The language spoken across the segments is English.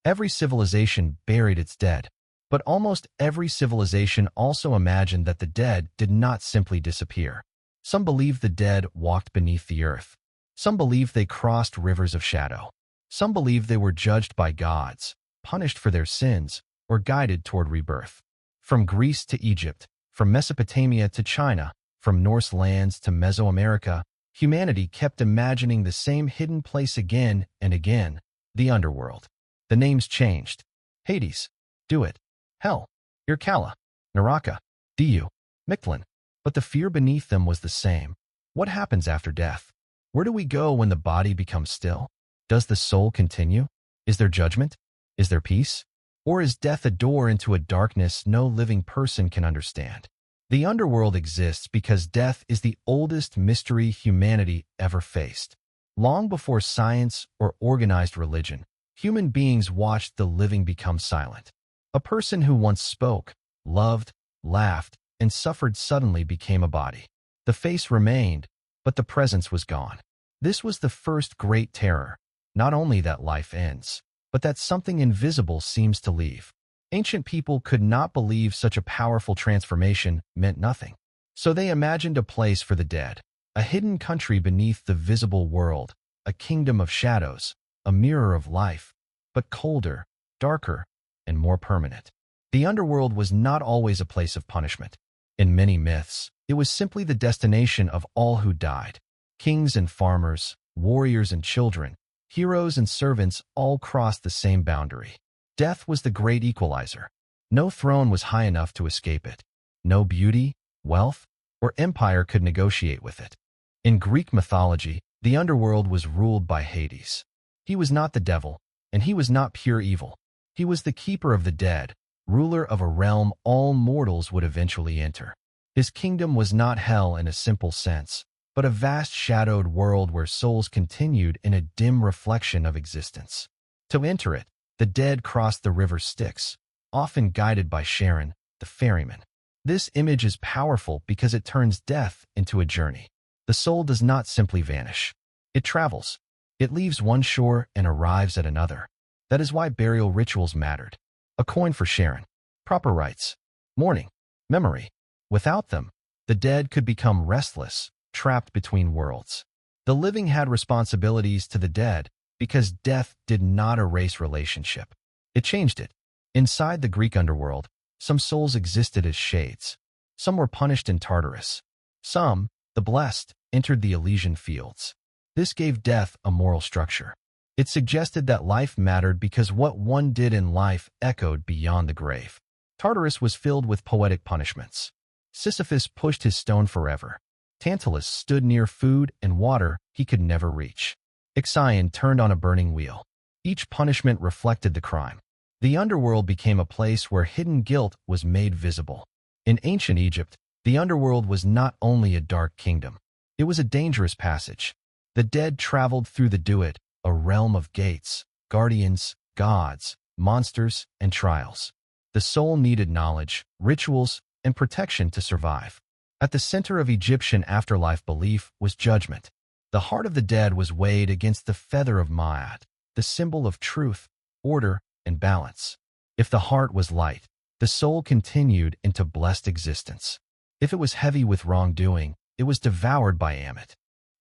Every civilization buried its dead, but almost every civilization also imagined that the dead did not simply disappear. Some believed the dead walked beneath the earth. Some believed they crossed rivers of shadow. Some believed they were judged by gods, punished for their sins, or guided toward rebirth. From Greece to Egypt, from Mesopotamia to China, from Norse lands to Mesoamerica, humanity kept imagining the same hidden place again and again, the underworld. The names changed: Hades, Duat, Hel, Irkalla, Naraka, Diyu, Mictlan. But the fear beneath them was the same. What happens after death? Where do we go when the body becomes still? Does the soul continue? Is there judgment? Is there peace? Or is death a door into a darkness no living person can understand? The underworld exists because death is the oldest mystery humanity ever faced. Long before science or organized religion, human beings watched the living become silent. A person who once spoke, loved, laughed, and suffered suddenly became a body. The face remained, but the presence was gone. This was the first great terror, not only that life ends, but that something invisible seems to leave. Ancient people could not believe such a powerful transformation meant nothing. So they imagined a place for the dead, a hidden country beneath the visible world, a kingdom of shadows, a mirror of life, but colder, darker, and more permanent. The underworld was not always a place of punishment. In many myths, it was simply the destination of all who died. Kings and farmers, warriors and children, heroes and servants all crossed the same boundary. Death was the great equalizer. No throne was high enough to escape it. No beauty, wealth, or empire could negotiate with it. In Greek mythology, the underworld was ruled by Hades. He was not the devil, and he was not pure evil. He was the keeper of the dead, ruler of a realm all mortals would eventually enter. His kingdom was not hell in a simple sense, but a vast shadowed world where souls continued in a dim reflection of existence. To enter it, the dead crossed the river Styx, often guided by Charon, the ferryman. This image is powerful because it turns death into a journey. The soul does not simply vanish. It travels. It leaves one shore and arrives at another. That is why burial rituals mattered. A coin for Charon, proper rites, mourning, memory. Without them, the dead could become restless, trapped between worlds. The living had responsibilities to the dead because death did not erase relationship. It changed it. Inside the Greek underworld, some souls existed as shades. Some were punished in Tartarus. Some, the blessed, entered the Elysian fields. This gave death a moral structure. It suggested that life mattered because what one did in life echoed beyond the grave. Tartarus was filled with poetic punishments. Sisyphus pushed his stone forever. Tantalus stood near food and water he could never reach. Ixion turned on a burning wheel. Each punishment reflected the crime. The underworld became a place where hidden guilt was made visible. In ancient Egypt, the underworld was not only a dark kingdom. It was a dangerous passage. The dead traveled through the Duat, a realm of gates, guardians, gods, monsters, and trials. The soul needed knowledge, rituals, and protection to survive. At the center of Egyptian afterlife belief was judgment. The heart of the dead was weighed against the feather of Ma'at, the symbol of truth, order, and balance. If the heart was light, the soul continued into blessed existence. If it was heavy with wrongdoing, it was devoured by Ammit.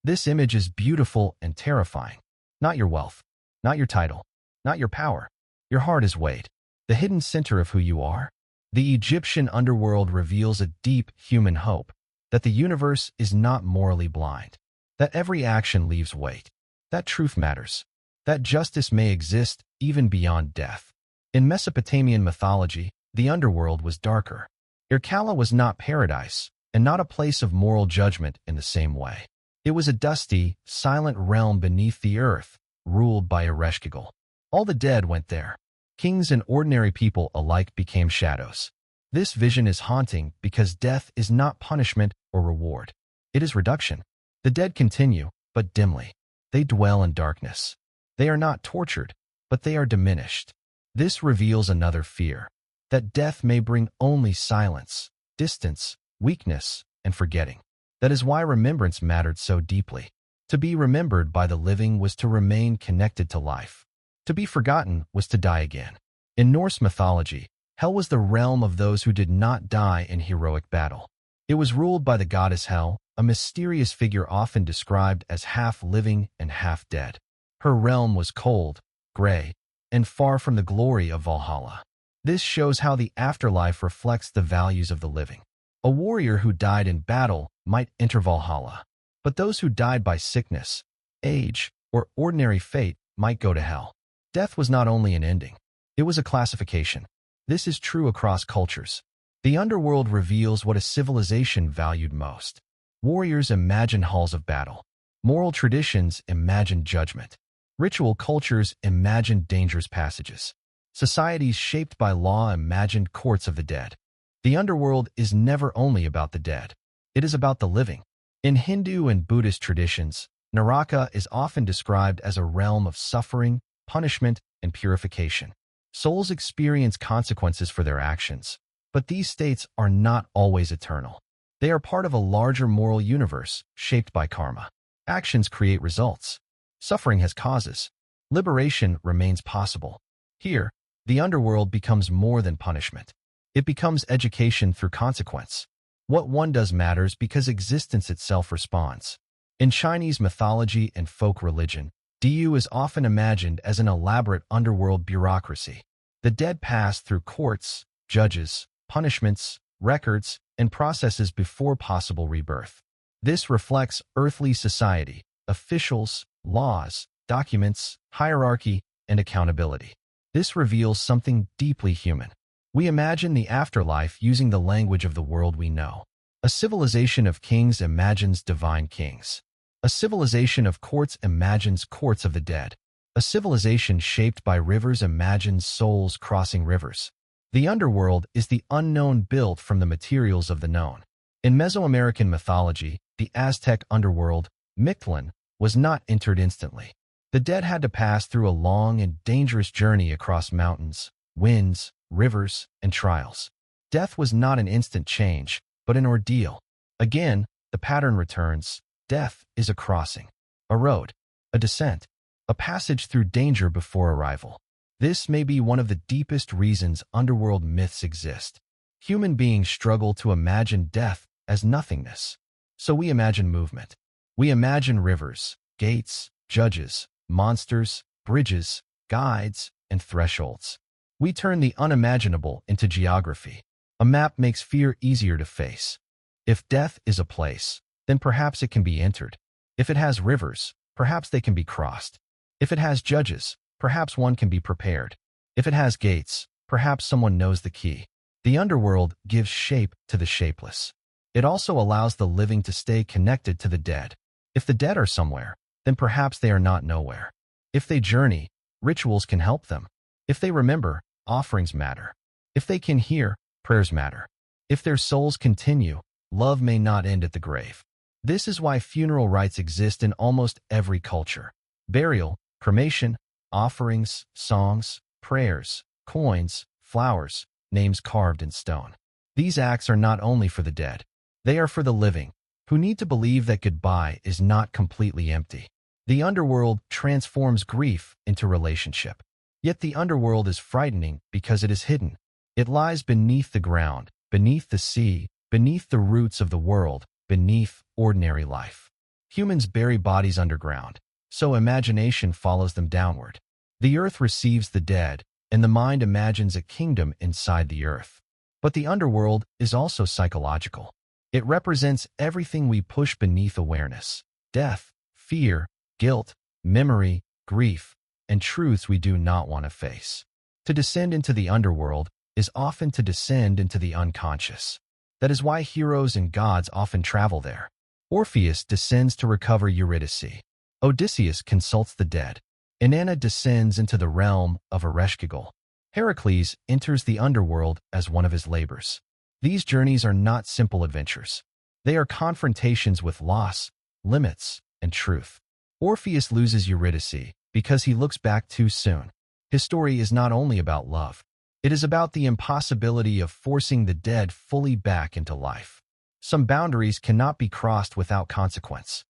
This image is beautiful and terrifying. Not your wealth, not your title, not your power. Your heart is weighed, the hidden center of who you are. The Egyptian underworld reveals a deep human hope that the universe is not morally blind, that every action leaves weight, that truth matters, that justice may exist even beyond death. In Mesopotamian mythology, the underworld was darker. Irkalla was not paradise, and not a place of moral judgment in the same way. It was a dusty, silent realm beneath the earth, ruled by Ereshkigal. All the dead went there. Kings and ordinary people alike became shadows. This vision is haunting because death is not punishment or reward. It is reduction. The dead continue, but dimly. They dwell in darkness. They are not tortured, but they are diminished. This reveals another fear, that death may bring only silence, distance, weakness, and forgetting. That is why remembrance mattered so deeply. To be remembered by the living was to remain connected to life. To be forgotten was to die again. In Norse mythology, Hel was the realm of those who did not die in heroic battle. It was ruled by the goddess Hel, a mysterious figure often described as half living and half dead. Her realm was cold, gray, and far from the glory of Valhalla. This shows how the afterlife reflects the values of the living. A warrior who died in battle might enter Valhalla, but those who died by sickness, age, or ordinary fate might go to hell. Death was not only an ending, it was a classification. This is true across cultures. The underworld reveals what a civilization valued most. Warriors imagined halls of battle. Moral traditions imagined judgment. Ritual cultures imagined dangerous passages. Societies shaped by law imagined courts of the dead. The underworld is never only about the dead. It is about the living. In Hindu and Buddhist traditions, Naraka is often described as a realm of suffering, punishment, and purification. Souls experience consequences for their actions, but these states are not always eternal. They are part of a larger moral universe shaped by karma. Actions create results. Suffering has causes. Liberation remains possible. Here, the underworld becomes more than punishment. It becomes education through consequence. What one does matters because existence itself responds. In Chinese mythology and folk religion, Diyu is often imagined as an elaborate underworld bureaucracy. The dead pass through courts, judges, punishments, records, and processes before possible rebirth. This reflects earthly society, officials, laws, documents, hierarchy, and accountability. This reveals something deeply human. We imagine the afterlife using the language of the world we know. A civilization of kings imagines divine kings. A civilization of courts imagines courts of the dead. A civilization shaped by rivers imagines souls crossing rivers. The underworld is the unknown built from the materials of the known. In Mesoamerican mythology, the Aztec underworld, Mictlan, was not entered instantly. The dead had to pass through a long and dangerous journey across mountains, winds, rivers, and trials. Death was not an instant change, but an ordeal. Again, the pattern returns. Death is a crossing, a road, a descent, a passage through danger before arrival. This may be one of the deepest reasons underworld myths exist. Human beings struggle to imagine death as nothingness. So we imagine movement. We imagine rivers, gates, judges, monsters, bridges, guides, and thresholds. We turn the unimaginable into geography. A map makes fear easier to face. If death is a place, then perhaps it can be entered. If it has rivers, perhaps they can be crossed. If it has judges, perhaps one can be prepared. If it has gates, perhaps someone knows the key. The underworld gives shape to the shapeless. It also allows the living to stay connected to the dead. If the dead are somewhere, then perhaps they are not nowhere. If they journey, rituals can help them. If they remember, offerings matter. If they can hear, prayers matter. If their souls continue, love may not end at the grave. This is why funeral rites exist in almost every culture. Burial, cremation, offerings, songs, prayers, coins, flowers, names carved in stone. These acts are not only for the dead. They are for the living, who need to believe that goodbye is not completely empty. The underworld transforms grief into relationship. Yet the underworld is frightening because it is hidden. It lies beneath the ground, beneath the sea, beneath the roots of the world, beneath ordinary life. Humans bury bodies underground, so imagination follows them downward. The earth receives the dead, and the mind imagines a kingdom inside the earth. But the underworld is also psychological. It represents everything we push beneath awareness: death, fear, guilt, memory, grief, and truths we do not want to face. To descend into the underworld is often to descend into the unconscious. That is why heroes and gods often travel there. Orpheus descends to recover Eurydice. Odysseus consults the dead. Inanna descends into the realm of Ereshkigal. Heracles enters the underworld as one of his labors. These journeys are not simple adventures. They are confrontations with loss, limits, and truth. Orpheus loses Eurydice because he looks back too soon. His story is not only about love. It is about the impossibility of forcing the dead fully back into life. Some boundaries cannot be crossed without consequence.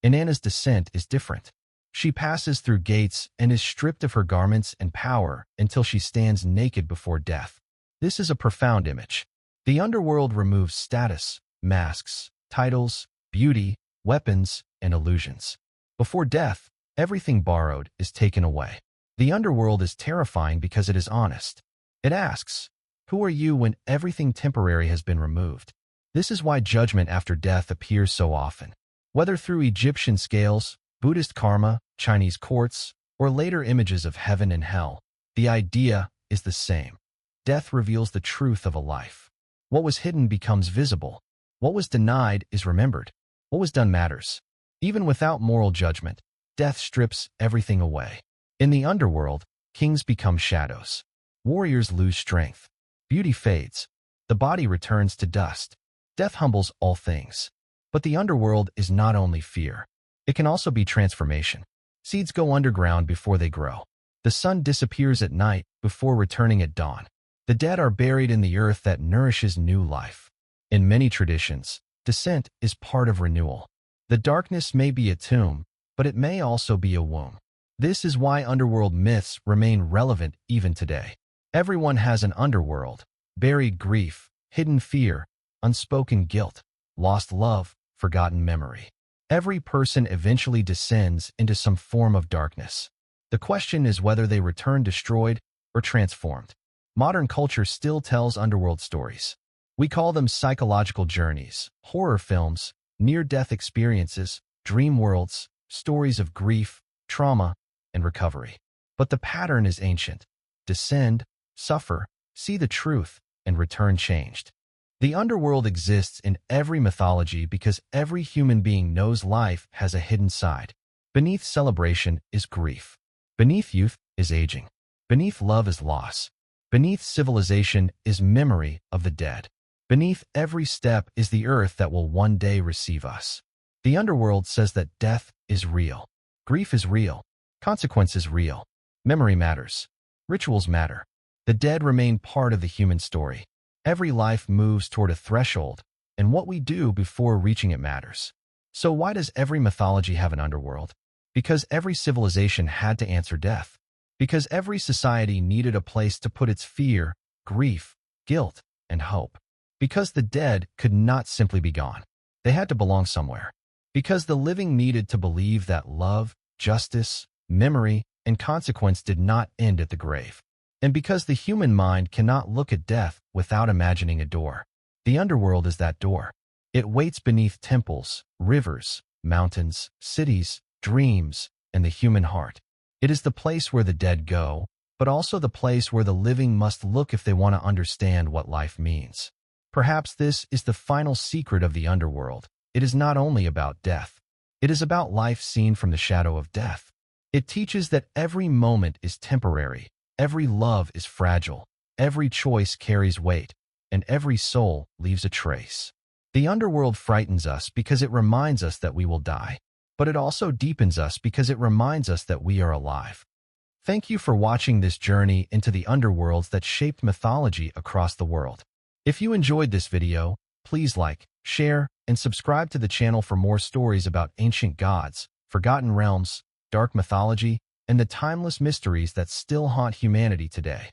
Inanna's descent is different. She passes through gates and is stripped of her garments and power until she stands naked before death. This is a profound image. The underworld removes status, masks, titles, beauty, weapons, and illusions. Before death, everything borrowed is taken away. The underworld is terrifying because it is honest. It asks, "Who are you?" when everything temporary has been removed. This is why judgment after death appears so often. Whether through Egyptian scales, Buddhist karma, Chinese courts, or later images of heaven and hell, the idea is the same. Death reveals the truth of a life. What was hidden becomes visible. What was denied is remembered. What was done matters. Even without moral judgment, death strips everything away. In the underworld, kings become shadows. Warriors lose strength. Beauty fades. The body returns to dust. Death humbles all things. But the underworld is not only fear. It can also be transformation. Seeds go underground before they grow. The sun disappears at night before returning at dawn. The dead are buried in the earth that nourishes new life. In many traditions, descent is part of renewal. The darkness may be a tomb, but it may also be a womb. This is why underworld myths remain relevant even today. Everyone has an underworld, buried grief, hidden fear, unspoken guilt, lost love, forgotten memory. Every person eventually descends into some form of darkness. The question is whether they return destroyed or transformed. Modern culture still tells underworld stories. We call them psychological journeys, horror films, near-death experiences, dream worlds, stories of grief, trauma, and recovery. But the pattern is ancient. Descend, suffer, see the truth, and return changed. The underworld exists in every mythology because every human being knows life has a hidden side. Beneath celebration is grief. Beneath youth is aging. Beneath love is loss. Beneath civilization is memory of the dead. Beneath every step is the earth that will one day receive us. The underworld says that death is real. Grief is real. Consequence is real. Memory matters. Rituals matter. The dead remain part of the human story. Every life moves toward a threshold, and what we do before reaching it matters. So why does every mythology have an underworld? Because every civilization had to answer death. Because every society needed a place to put its fear, grief, guilt, and hope. Because the dead could not simply be gone. They had to belong somewhere. Because the living needed to believe that love, justice, memory, and consequence did not end at the grave. And because the human mind cannot look at death without imagining a door. The underworld is that door. It waits beneath temples, rivers, mountains, cities, dreams, and the human heart. It is the place where the dead go, but also the place where the living must look if they want to understand what life means. Perhaps this is the final secret of the underworld. It is not only about death. It is about life seen from the shadow of death. It teaches that every moment is temporary. Every love is fragile, every choice carries weight, and every soul leaves a trace. The underworld frightens us because it reminds us that we will die, but it also deepens us because it reminds us that we are alive. Thank you for watching this journey into the underworlds that shaped mythology across the world. If you enjoyed this video, please like, share, and subscribe to the channel for more stories about ancient gods, forgotten realms, dark mythology, and the timeless mysteries that still haunt humanity today.